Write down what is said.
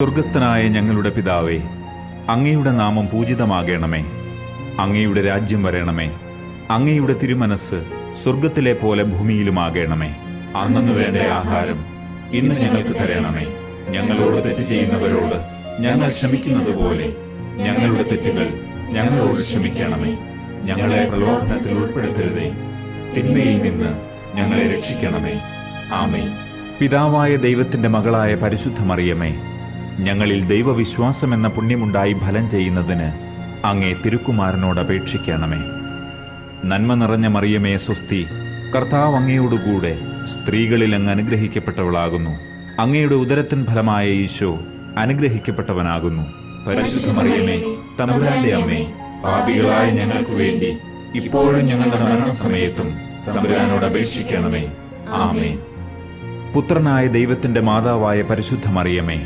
സ്വർഗസ്ഥനായ ഞങ്ങളുടെ പിതാവേ, അങ്ങയുടെ നാമം പൂജിതമാകണമേ. അങ്ങയുടെ രാജ്യം വരണമേ. അങ്ങയുടെ തിരുമനസ് സ്വർഗത്തിലെ പോലെ ഭൂമിയിലുമാകണമേ. അന്നന്ന് വേണ്ട ആഹാരം ഇന്ന് ഞങ്ങൾക്ക് തരണമേ. ഞങ്ങളോട് തെറ്റ് ചെയ്യുന്നവരോട് ഞങ്ങൾ ക്ഷമിക്കുന്നത് പോലെ ഞങ്ങളുടെ തെറ്റുകൾ ഞങ്ങളോട് ക്ഷമിക്കണമേ. ഞങ്ങളെ പ്രലോഭനത്തിൽ ഉൾപ്പെടുത്തരുതേ, തിന്മയിൽ നിന്ന് ഞങ്ങളെ രക്ഷിക്കണമേ. ആമേൻ. പിതാവായ ദൈവത്തിന്റെ മകളായ പരിശുദ്ധ മറിയമേ, ഞങ്ങളിൽ ദൈവവിശ്വാസം എന്ന പുണ്യമുണ്ടായി ഫലം ചെയ്യുന്നതിന് അങ്ങേ തിരുക്കുമാരനോട് അപേക്ഷിക്കണമേ. നന്മ നിറഞ്ഞ മറിയമേ സ്വസ്തി, കർത്താവ് അങ്ങയോടുകൂടെ സ്ത്രീകളിൽ അങ്ങ് അനുഗ്രഹിക്കപ്പെട്ടവളാകുന്നു. അങ്ങയുടെ ഉദരത്തിൻ ഫലമായ ഈശോ അനുഗ്രഹിക്കപ്പെട്ടവനാകുന്നു. പരിശുദ്ധ മറിയമേ, തമ്പുരാന്റെ അമ്മേ, പാപികളായ ഞങ്ങൾക്ക് വേണ്ടി ഇപ്പോഴും ഞങ്ങളുടെ മരണസമയത്തും തമ്പുരാനോട് അപേക്ഷിക്കണമേ. ആമേൻ. പുത്രനായ ദൈവത്തിന്റെ മാതാവായ പരിശുദ്ധ മറിയമേ,